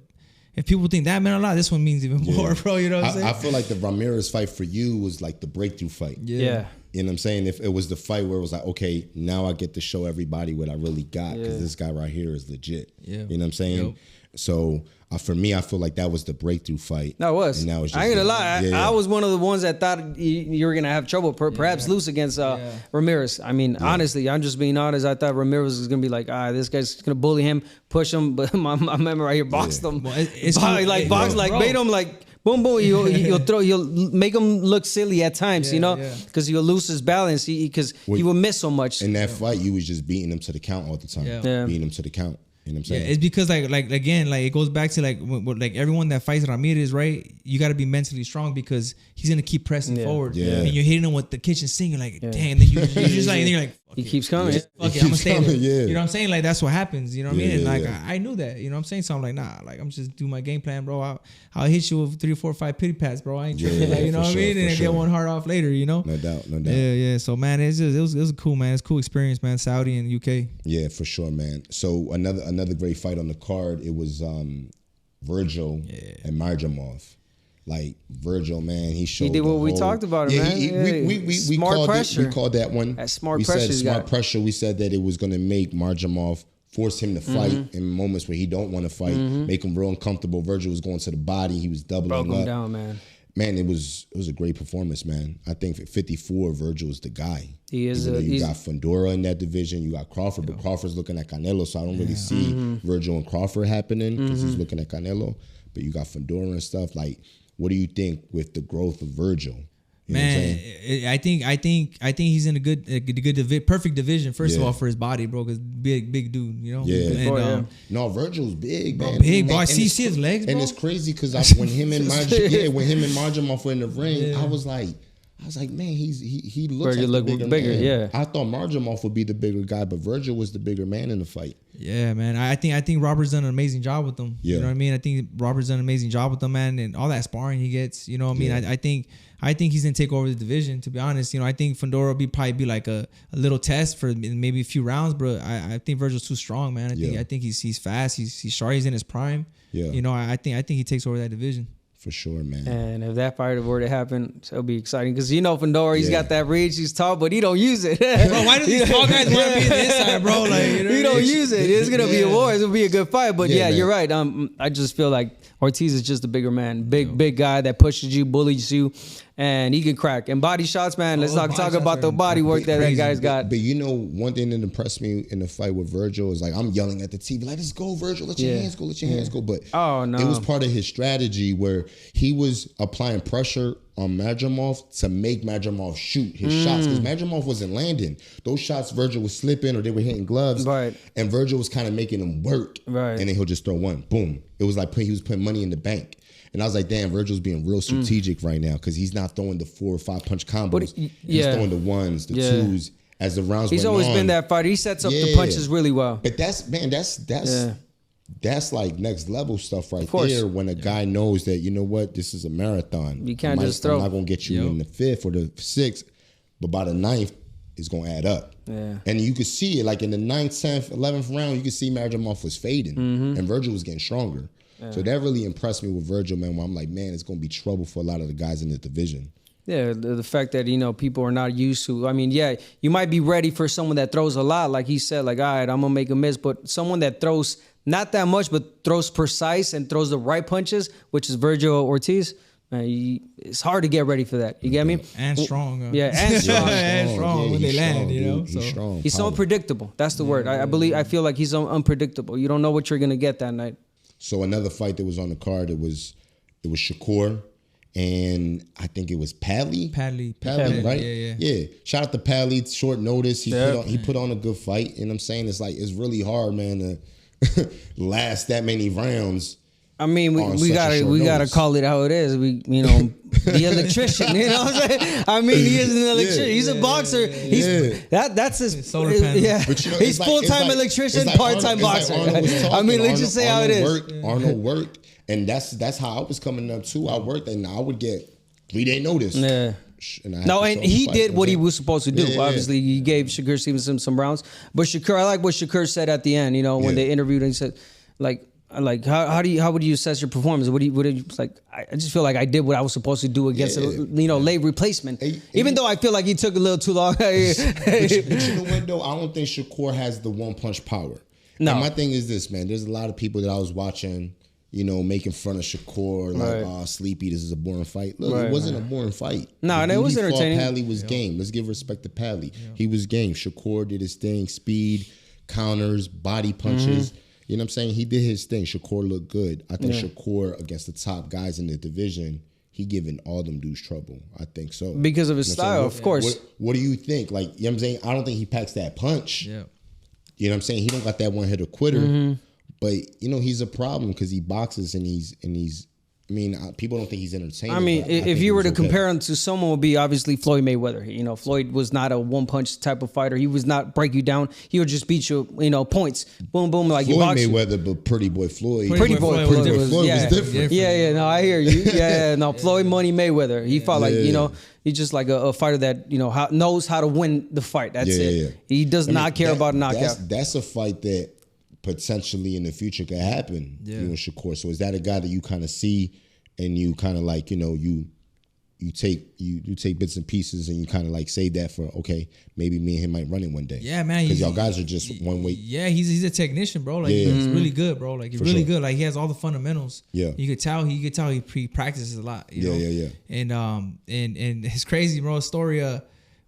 if people think that meant a lot, this one means even more, bro. You know what I'm saying? I feel like the Ramirez fight for you was like the breakthrough fight. Yeah. You know what I'm saying? If it was the fight where it was like, okay, now I get to show everybody what I really got because this guy right here is legit. Yeah. You know what I'm saying? Yep. So for me, I feel like that was the breakthrough fight. That was. And that was just I ain't gonna lie. I was one of the ones that thought you were gonna have trouble, perhaps lose against Ramirez. I mean, honestly, I'm just being honest. I thought Ramirez was gonna be like, this guy's gonna bully him, push him. But my memory right here boxed him. Well, made him like. Boom, boom. You'll make him look silly at times, you know, because he'll lose his balance because he will miss so much. In that fight, you was just beating him to the count all the time. Beating him to the count. You know what I'm saying? Yeah, it's because like again, like it goes back to like everyone that fights Ramirez, right? You got to be mentally strong because he's gonna keep pressing forward. Yeah. And you're hitting him with the kitchen sink. You're like, dang. And then you're just like, and you're like, he keeps coming. Fuck it, I'm gonna stay there. You know what I'm saying? Like that's what happens. You know what I mean? And like I knew that. You know what I'm saying? So I'm like, nah. Like I'm just doing my game plan, bro. I'll hit you with 3 or 4 or 5 pity pats, bro. I ain't tripping. Like, you know what I mean? And get one hard off later. You know? No doubt. Yeah. So man, it was cool, man. It's a cool experience, man. Saudi and UK. Yeah, for sure, man. So another great fight on the card. It was Virgil and Marjamov. Like Virgil, man, he showed. He did what we talked about, man. We smart pressure. We called that one. That smart pressure. We said smart pressure. We said that it was going to make Marjamov force him to fight in moments where he don't want to fight, make him real uncomfortable. Virgil was going to the body. He was doubling up. Broke him down, man. Man, it was a great performance, man. I think at 54, Virgil is the guy. He is. You got Fundora in that division. You got Crawford, but Crawford's looking at Canelo, so I don't really see Virgil and Crawford happening because he's looking at Canelo. But you got Fundora and stuff. Like, what do you think with the growth of Virgil? You man, I think he's in a perfect division. First of all, for his body, bro, because big dude, you know. Yeah. And, no, Virgil's big, man. Big, bro. I see his legs, bro. And it's crazy because when him and Marjamov were in the ring, I was like, I was like, man, he looks Virgil like the looked bigger bigger, man. yeah. I thought Marjamov would be the bigger guy, but Virgil was the bigger man in the fight. Yeah, man. I think Robert's done an amazing job with him. Yeah. You know what I mean? I think Robert's done an amazing job with him, man, and all that sparring he gets. You know what I mean? Yeah. I think he's gonna take over the division. To be honest, you know, I think Fundora will probably be like a little test for maybe a few rounds, but I think Virgil's too strong, man. I think he's fast. He's sharp. He's in his prime. Yeah. You know, I think he takes over that division. For sure, man. And if that fight were to happen, it'll be exciting because you know Fundora, he's got that reach, he's tall, but he don't use it. Bro, why do these tall guys want to be in the inside, bro? Like, you know, he don't use it. It's gonna be a war. It's gonna be a good fight. But yeah, man. you're right. I just feel like Ortiz is just a bigger man, big guy that pushes you, bullies you, and he can crack. And body shots, man. Let's not talk about the body work that guy's got. But you know, one thing that impressed me in the fight with Virgil is like I'm yelling at the TV, like, let's go, Virgil, let your hands go, let your hands go. But it was part of his strategy where he was applying pressure on Madrimov to make Madrimov shoot his shots because Madrimov wasn't landing. Those shots Virgil was slipping or they were hitting gloves. Right. And Virgil was kind of making them work. Right. And then he'll just throw one. Boom. It was like he was putting money in the bank. And I was like, damn, Virgil's being real strategic right now because he's not throwing the 4 or 5 punch combos. He's throwing the ones, the twos as the rounds He's went always on. been that fighter. He sets up the punches really well. But that's like next level stuff right course. there when a guy knows that, you know what, this is a marathon. You can't just throw. I'm not going to get you in the 5th or the 6th, but by the 9th, it's going to add up. Yeah. And you could see it, like in the 9th, 10th, 11th round, you could see Madrimov was fading, and Virgil was getting stronger. Yeah. So that really impressed me with Virgil, man, where I'm like, man, it's going to be trouble for a lot of the guys in the division. Yeah, the fact that, you know, people are not used to, I mean, yeah, you might be ready for someone that throws a lot, like he said, like, all right, I'm going to make a miss, but someone that throws not that much, but throws precise and throws the right punches, which is Virgil Ortiz, it's hard to get ready for that. You get me? And strong. Yeah, and strong. And strong when they land, you know? He's strong. He's so unpredictable. That's the word. I feel like he's unpredictable. You don't know what you're going to get that night. So another fight that was on the card, it was Shakur. And I think it was Padley, right? Yeah. Shout out to Padley. Short notice. He put on a good fight. And I'm saying it's really hard, man, to last that many rounds. I mean, we gotta call it how it is. The electrician. You know what I'm saying? I mean, he is an electrician. He's a boxer. That's his solar panel. Yeah, but you know, he's full-time electrician, part-time boxer. I mean, let's just say how it is. Arnold worked. And that's how I was coming up too. I worked and I would get 3-day notice. Yeah. And he did what he was supposed to do. Yeah. Obviously, he gave Shakur Stevenson some rounds. But Shakur, I like what Shakur said at the end. You know, when they interviewed him, he said, how would you assess your performance? What do you like? I just feel like I did what I was supposed to do against a late replacement. Even though I feel like he took a little too long. But you know what though? I don't think Shakur has the one punch power. No. And my thing is this, man. There's a lot of people that I was watching, you know, making fun of Shakur, like, Sleepy, this is a boring fight. Look, it wasn't a boring fight. No, and it was entertaining. Padley was game. Let's give respect to Padley. Yeah. He was game. Shakur did his thing, speed, counters, body punches. You know what I'm saying? He did his thing. Shakur looked good. I think Shakur, against the top guys in the division, he giving all them dudes trouble. I think so. Because of his style, of course. What do you think? Like, you know what I'm saying? I don't think he packs that punch. Yeah. You know what I'm saying? He don't got that one-hitter quitter. But, you know, he's a problem because he boxes and he's. I mean, people don't think he's entertaining. I mean, if you were to compare him to someone, would be obviously Floyd Mayweather. You know, Floyd was not a one-punch type of fighter. He was not break you down. He would just beat you, points. Boom, boom, like Floyd you box. Mayweather, but Pretty Boy Floyd. Pretty Boy Floyd was different. Yeah, no, I hear you. No, Floyd Money Mayweather. He fought he's just like a fighter that, knows how to win the fight. That's it. Yeah. He does not care about a knockout. That's a fight that potentially in the future could happen, you and Shakur. So is that a guy that you kind of see and you kind of like, you take bits and pieces and you kind of like save that for, okay, maybe me and him might run it one day. Yeah, man. Because y'all guys are just one way. Yeah, he's a technician, bro. Like he's really good, bro. Like he's really good. Like he has all the fundamentals. Yeah. You could tell he practices a lot. You know? Yeah. And it's crazy, bro. Story.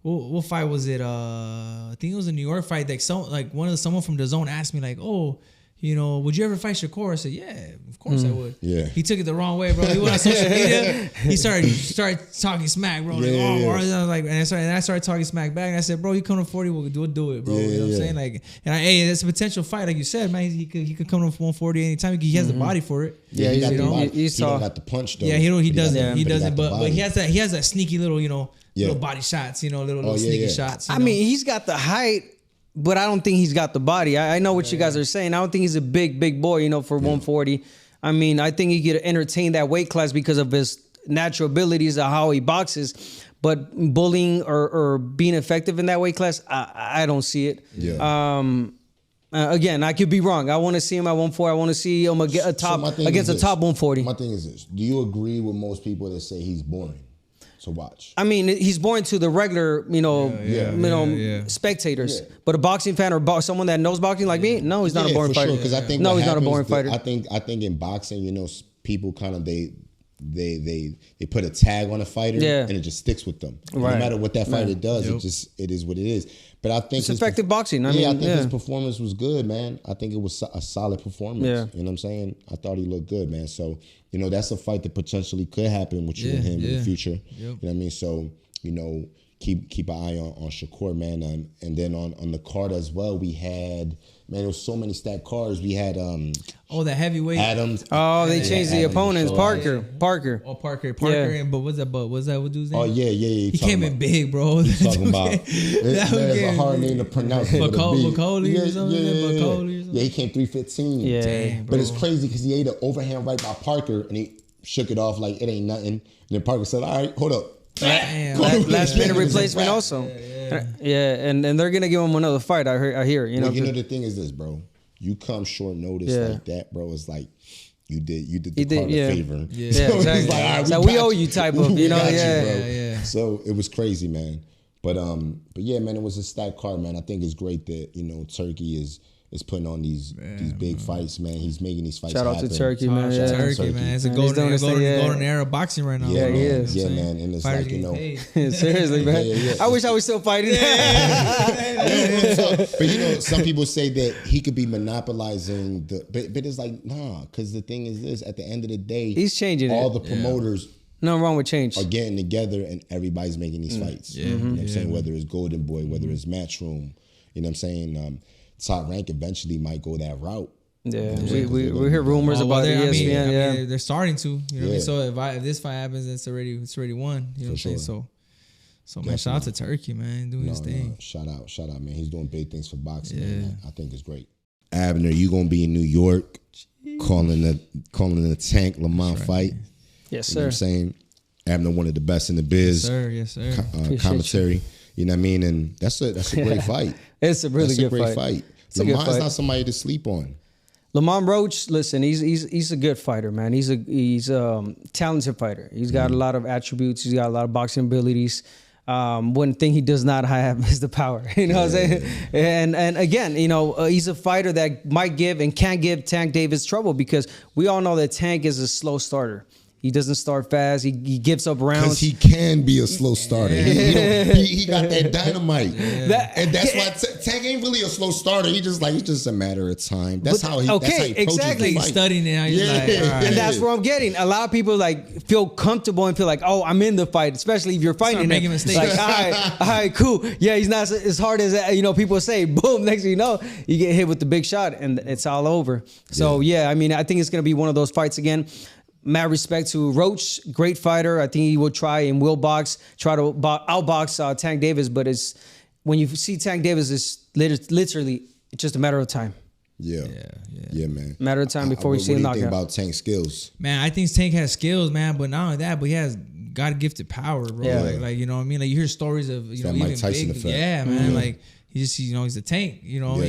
What fight was it? I think it was a New York fight. Like someone from the zone asked me like, oh, you know, would you ever fight Shakur? I said, yeah, of course I would. Yeah. He took it the wrong way, bro. He went on social media. He started talking smack, bro. I was like, and I started talking smack back. And I said, bro, you come to 40, we'll do it, bro. You know what I'm saying? Like, and hey, it's a potential fight, like you said, man. He could come to 140 anytime. He has the body for it. Yeah, he don't got the punch though. Yeah, he doesn't. But he has that sneaky little, you know, little body shots, you know, little sneaky shots. I mean, he's got the height. But I don't think he's got the body. I know what you guys are saying. I don't think he's a big boy, you know, for 140. I mean, I think he could entertain that weight class because of his natural abilities of how he boxes. But bullying or being effective in that weight class, I don't see it. Yeah. Again, I could be wrong. I want to see him at 140. I want to see him against a top 140. My thing is this. Do you agree with most people that say he's boring to watch? I mean, he's boring to the regular, spectators. Yeah. But a boxing fan or someone that knows boxing like me, no, he's not a boring fighter. Sure, I think he's not a boring fighter. I think in boxing, you know, people kind of they put a tag on a fighter and it just sticks with them. Right. No matter what that fighter does, it is what it is. But I think it's effective boxing. I think his performance was good, man. I think it was a solid performance. Yeah. You know what I'm saying? I thought he looked good, man. So, you know, that's a fight that potentially could happen with you and him in the future. Yep. You know what I mean? So, you know, keep an eye on Shakur, man. And then on the card as well, we had, man, there was so many stacked cards. We had the heavyweight Adams. Oh, they changed the opponents. Parker. Oh, Parker. Yeah. But what's that what dude's name? Oh, yeah. He came in big, bro. Talking about it's a hard name to pronounce. Bacoli or something. Yeah, he came 315. Yeah. Damn, but it's crazy because he ate an overhand right by Parker and he shook it off like it ain't nothing. And then Parker said, all right, hold up. Damn, last minute replacement also. Yeah, and they're gonna give him another fight. I hear. You know, the thing is this, bro. You come short notice like that, bro. It's like you did the card a favor. Yeah, so exactly. It's like, all right, we owe you type of, you know, yeah. So it was crazy, man. But yeah, man, it was a stacked card, man. I think it's great that, you know, Turkey is putting on these big fights, man. He's making these fights happen. Shout out to Turkey, man. Turkey, man. It's a golden era of boxing right now. Yeah, he is. Yeah, man. And it's like, you know. Seriously, man. I wish I was still fighting. But, you know, some people say that he could be monopolizing but it's like, nah, because the thing is this, at the end of the day, he's changing all the promoters nothing wrong with change. Are getting together and everybody's making these fights. You know what I'm saying? Whether it's Golden Boy, whether it's Matchroom, you know what I'm saying? Top Rank eventually might go that route. Yeah, we hear rumors about ESPN. I mean, they're starting to. You know what I mean? So if this fight happens, it's already won. You know what I'm saying? So man, shout out to Turkey, man, doing his thing. Shout out, man. He's doing big things for boxing. Man. I think it's great. Abner, you gonna be in New York, calling the Tank Lamont fight. Yes, sir. You know what I'm saying? Abner, one of the best in the biz. Yes, sir. Commentary. You know what I mean? And that's a great fight. It's a really good fight. Lamont's not somebody to sleep on. Lamont Roach, listen, he's a good fighter, man. He's a talented fighter. He's got a lot of attributes. He's got a lot of boxing abilities. One thing he does not have is the power. You know what I'm saying? And again, you know, he's a fighter that might give and can give Tank Davis trouble because we all know that Tank is a slow starter. He doesn't start fast. He gives up rounds. Because he can be a slow starter. He got that dynamite. And that's why Tank ain't really a slow starter. It's just a matter of time. That's how he approaches the fight. He's studying it. He's like, all right. And that's where I'm getting. A lot of people like feel comfortable and feel like, oh, I'm in the fight, especially if you're fighting him. Making mistakes. Like, all right, cool. Yeah, he's not as hard as people say. Boom, next thing you know, you get hit with the big shot and it's all over. So yeah, I mean, I think it's gonna be one of those fights again. Mad respect to Roach, great fighter. I think he will try to outbox Tank Davis, but when you see Tank Davis, it's literally just a matter of time. Yeah, man. Matter of time before we see him knock out. What do you think about Tank's skills? Man, I think Tank has skills, man, but not only that, but he has God-gifted power, bro. Yeah. Like you know what I mean? Like you hear stories of even Mike Tyson big, effect. Yeah, man. Like he's a tank, you know.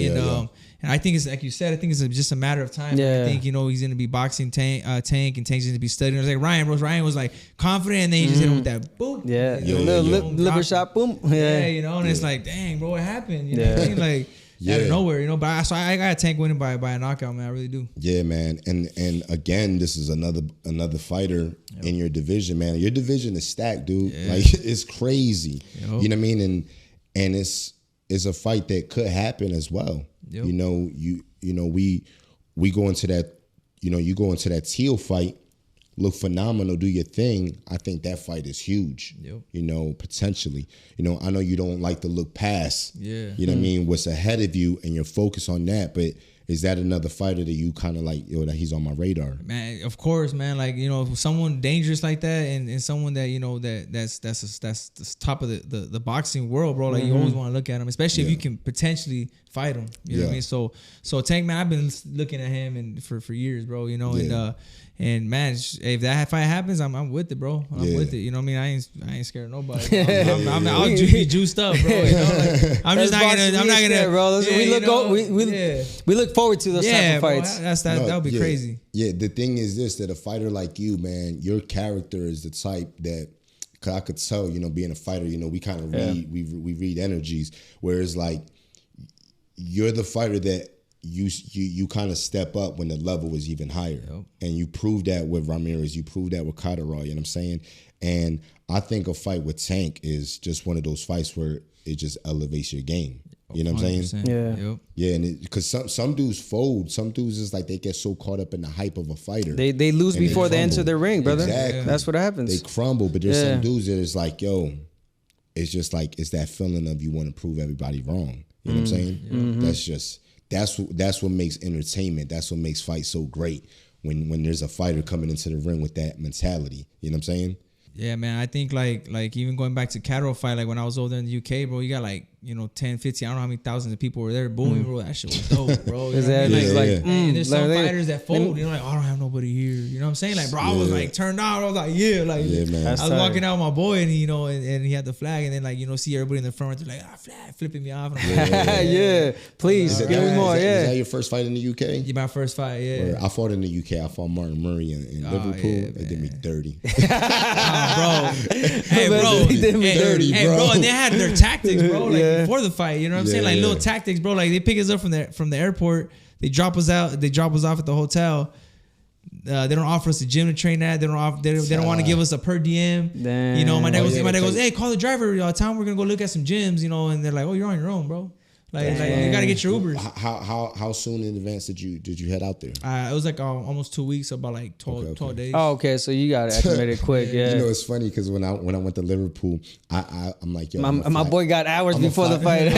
And I think it's like you said. I think it's just a matter of time. I think he's going to be boxing Tank, and Tank's going to be studying. It was like Ryan was like confident, and then he just hit him with that boom. Yeah, liver shot, boom. Yeah, and it's like, dang, bro, what happened? You know what I mean? Like out of nowhere, But I got Tank winning by a knockout, man. I really do. Yeah, man. And again, this is another fighter in your division, man. Your division is stacked, dude. Yeah. Like it's crazy. You know what I mean? And it's a fight that could happen as well. Yep. We we go into that, you go into that Teal fight, look phenomenal, do your thing. I think that fight is huge. Yep. Potentially. I know you don't like to look past. Yeah. You know what I mean? What's ahead of you, and you're focused on that. But is that another fighter that you kind of like, that he's on my radar? Man, of course, man. Like, someone dangerous like that, and someone that that's the top of the boxing world, bro. Like, you always want to look at him, especially if you can potentially fight him. You know what I mean? So Tank, man, I've been looking at him and for years, bro. And man, if that fight happens, I'm with it, bro. I'm with it. You know what I mean? I ain't scared of nobody. I'll be juiced up, bro. I'm just not gonna. I'm not gonna, bro. We look forward to those type of fights. That would be crazy. Yeah, the thing is this: that a fighter like you, man, your character is the type that, cause I could tell, being a fighter, we kind of read, we read energies. Whereas like, you're the fighter that you kind of step up when the level is even higher. Yep. And you prove that with Ramirez, you prove that with Catterall, you know what I'm saying? And I think a fight with Tank is just one of those fights where it just elevates your game. You know what I'm saying? Yeah. Yep. Yeah, and because some dudes fold. Some dudes is like they get so caught up in the hype of a fighter. They lose before they enter the ring, brother. Exactly. That's what happens. They crumble, but there's some dudes that is like, yo, it's just like, it's that feeling of you want to prove everybody wrong. You know what I'm saying? Mm-hmm. That's what makes entertainment. That's what makes fights so great when there's a fighter coming into the ring with that mentality. You know what I'm saying? Yeah, man. I think like even going back to Catterall fight, like when I was over there in the UK, bro, you got like 10, 15, I don't know how many thousands of people were there booming, bro. That shit was dope, bro. And there's some fighters that fold, oh, I don't have nobody here. You know what I'm saying? Like, bro, I was like turned on. I was like, man. I was walking out with my boy, and and he had the flag, and then see everybody in the front, they're like, flag, flipping me off. And I'm like, please give me more. Is that your first fight in the UK? Yeah, my first fight. Yeah, I fought in the UK. I fought Martin Murray in Liverpool. They did me dirty. Bro, hey, bro, he did me dirty, bro. And they had their tactics, bro. Like before the fight, you know what I'm saying? Like little tactics, bro. Like they pick us up from the airport. They drop us out. They drop us off at the hotel. They don't offer us a gym to train at. They don't want to give us a per diem. Damn. My dad goes, hey, call the driver. Time we're gonna go look at some gyms. And they're like, oh, you're on your own, bro. Like you gotta get your Ubers. How soon in advance did you head out there? It was like almost 2 weeks, about like 12 days. Oh, okay. So you got it acclimated quick. Yeah. It's funny because when I went to Liverpool, I'm like, yo, my boy got hours before the fight.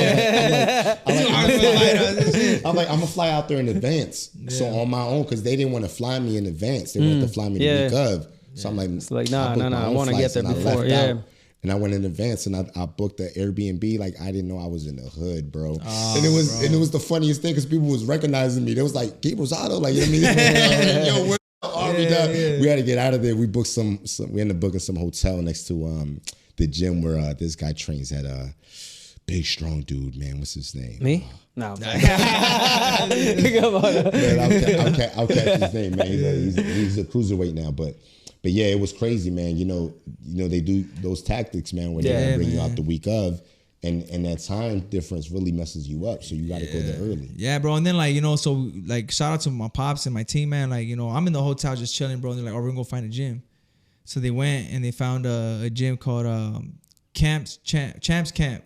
I'm gonna fly out there in advance. Yeah. So on my own, because they didn't want to fly me in advance. They wanted to fly me the week of. So I'm like, it's like nah. I want to get there before. And I went in advance and I booked the Airbnb. Like I didn't know I was in the hood, bro. And it was the funniest thing because people was recognizing me. They was like, Gabe Rosado, like, you know what I mean? Yo, where are we done? We had to get out of there. We booked we ended up booking some hotel next to the gym where this guy trains at big strong dude, man. What's his name? Me? No. Come on. Man, I'll catch his name, man. He's a cruiserweight now, but yeah, it was crazy, man. They do those tactics, man, where they bring you out the week of, and that time difference really messes you up. So you got to go there early. Yeah, bro. And then so shout out to my pops and my team, man. I'm in the hotel just chilling, bro. And they're like, oh, we're gonna go find a gym. So they went and they found a gym called Champs Camp,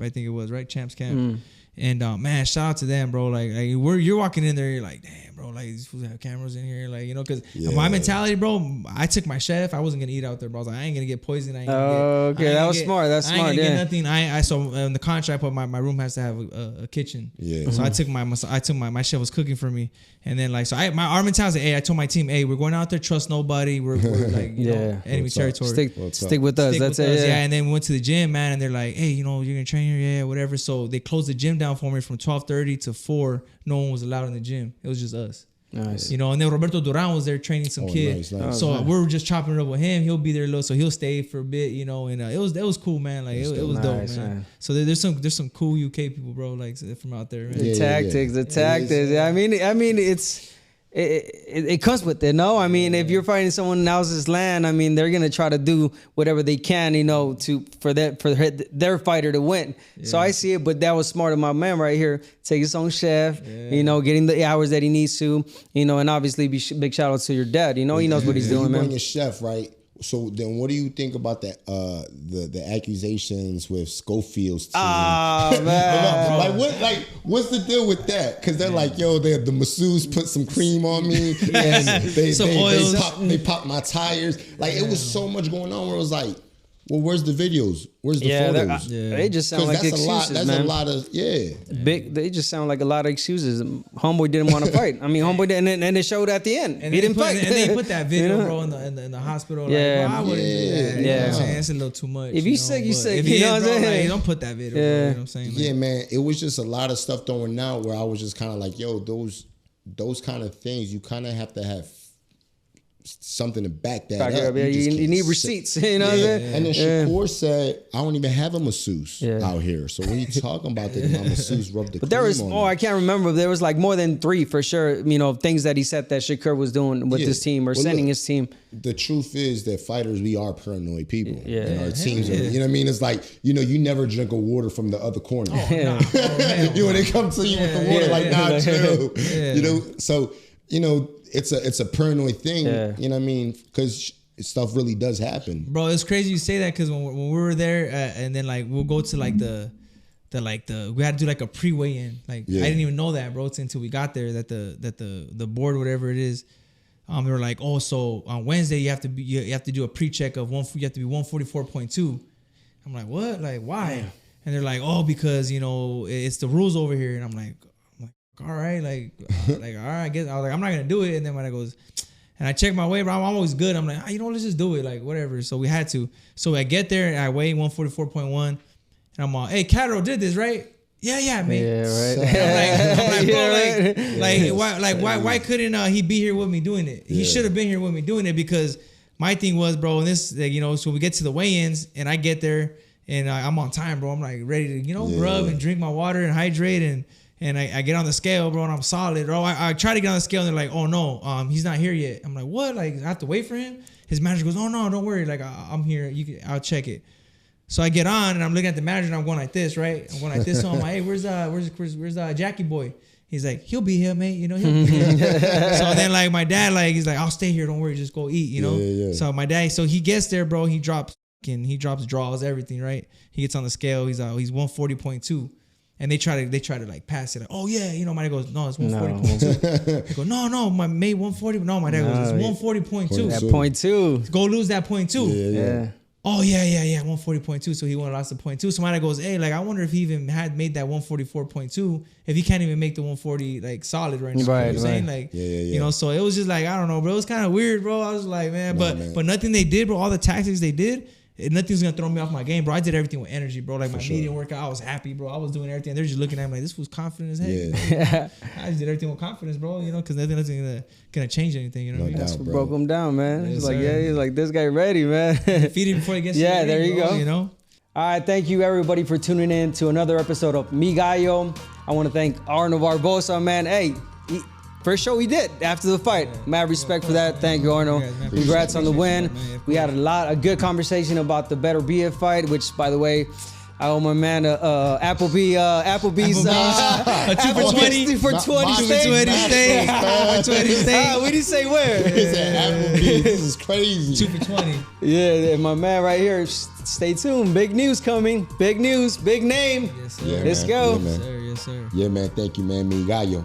I think it was, right? Champs Camp. And man, shout out to them, bro. Like you're walking in there, you're like, damn, bro. Like these fools have cameras in here, because my mentality, bro. I took my chef. I wasn't gonna eat out there, bro. I was like, I ain't gonna get poisoned. That was smart. That's smart. I ain't gonna get nothing. So in the contract, but my room has to have a kitchen. Yeah. So I took my chef was cooking for me, and then our mentality. Hey, I told my team, hey, we're going out there, trust nobody. We're like enemy territory. Stick with us. That's it. Yeah. And then we went to the gym, man, and they're like, hey, you're gonna train here, yeah, whatever. So they closed the gym down for me from 12:30 to 4. No one was allowed in the gym. It was just us. Nice. And then Roberto Duran was there training some kid. Nice. So we were just chopping it up with him. He'll be there a little, so he'll stay for a bit, and it was cool, man. Like it was dope, man. So there's some cool UK people, bro, like from out there, man. The tactics. I mean it comes with it, no? I mean, if you're fighting someone else's land, I mean, they're gonna try to do whatever they can, for their fighter to win. Yeah. So I see it, but that was smart of my man right here. Take his own chef, getting the hours that he needs to, and obviously big shout out to your dad. He knows what he's doing, man. You bring your chef, right? So then, what do you think about that? The accusations with Schofield's team. Man. What's the deal with that? Because they're like, yo, the masseuse put some cream on me, and they popped my tires. Like it was so much going on where it was like, well, where's the videos? Where's the photos? They just sound like excuses, that's man. a lot of big. They just sound like a lot of excuses. Homeboy didn't want to fight. I mean, homeboy didn't, and it showed at the end. He didn't fight. And they put that video, bro, in the hospital. Yeah, like, bro, I wouldn't do that. Yeah, you know what I'm saying? It's a little too much. If you sick, you sick. If you know what I'm saying? Like, don't put that video. Bro, you know what I'm saying? Yeah, man. It was just a lot of stuff going out where I was just kind of like, yo, those kind of things, you kind of have to have something to back that up. You need receipts. You know what I'm saying? And then Shakur said, I don't even have a masseuse out here. So when you talking about that, my masseuse rubbed the But there was, on I can't remember. There was like more than 3 for sure, you know, things that he said that Shakur was doing with his team or sending his team. The truth is that fighters, we are paranoid people. And our teams are, you know what I mean? It's like, you know, you never drink a water from the other corner. When they come to you with the water, like, nah, chill. You know, so, you know, it's a paranoid thing, you know what I mean? Because stuff really does happen. Bro, it's crazy you say that because when we were there and then like we'll go to like the we had to do like a pre-weigh-in. Like I didn't even know that, bro, until we got there that the board, whatever it is, they were like, oh, so on Wednesday you have to do a pre-check of you have to be 144.2. I'm like, what? Like why? And they're like, oh, because you know it's the rules over here. And I'm like, all right, like all right, I guess I was like, I'm not gonna do it. And then when I goes, and I check my weight, bro, I'm always good. I'm like, you know, let's just do it, like whatever. So we had to. So I get there and I weigh 144.1, and I'm all, hey, Catterall did this, right? Yeah, man. Yeah, right. I'm like, bro, why couldn't he be here with me doing it? He should have been here with me doing it because my thing was, bro, and this, like, you know, so we get to the weigh-ins and I get there and I'm on time, bro. I'm like ready to, you know, rub and drink my water and hydrate and I get on the scale, bro, and I'm solid, bro. I try to get on the scale, and they're like, oh, no, he's not here yet. I'm like, what? Like, I have to wait for him? His manager goes, oh, no, don't worry. Like, I'm here. I'll check it. So I get on, and I'm looking at the manager, and I'm going like this, right? I'm going like this. So I'm like, hey, where's Jackie boy? He's like, he'll be here, mate. You know, he'll be here. So then, like, my dad, like, he's like, I'll stay here. Don't worry. Just go eat, you know? Yeah. So my dad, so he gets there, bro. He drops draws, everything, right? He gets on the scale. He's 140.2. And they try to like pass it. Like, oh yeah, you know, my dad goes, no, it's 140.2. I go, no, my mate 140. No, my dad goes, it's 140.2. That 0.2. Go lose that 0.2. Yeah. Oh yeah, 140.2. So he went and lost the 0.2. So my dad goes, hey, like I wonder if he even had made that 144.2, if he can't even make the 140 like solid right now. Right, you know what I'm saying? Like, you know, so it was just like, I don't know, bro. It was kind of weird, bro. I was like, man, but nothing they did, bro. All the tactics they did, nothing's gonna throw me off my game, bro. I did everything with energy, bro. Like my media workout, I was happy, bro. I was doing everything. They're just looking at me like, this was confident as heck. Yeah. I just did everything with confidence, bro. You know, because nothing's gonna change anything. You know what I mean? That's what broke him down, man. He's like, he's like, this guy ready, man. Defeated before he gets. Yeah, there you go. You know. All right, thank you everybody for tuning in to another episode of Mi Gallo. I want to thank Arnold Barboza, man. Hey. First show we did after the fight. Mad respect for that. Thank you, Arnold. Congrats on the win. We had a good conversation about the Beterbiev fight, which, by the way, I owe my man Applebee's a 2 for 20 2 for 20 steak. We didn't say where. He said Applebee's. This is crazy. 2 for 20. Yeah, my man right here. Stay tuned. Big news coming. Big news. Big name. Yes, sir. Let's go. Yeah, man. Yes, sir. Yeah, man. Thank you, man. Mi Gallo.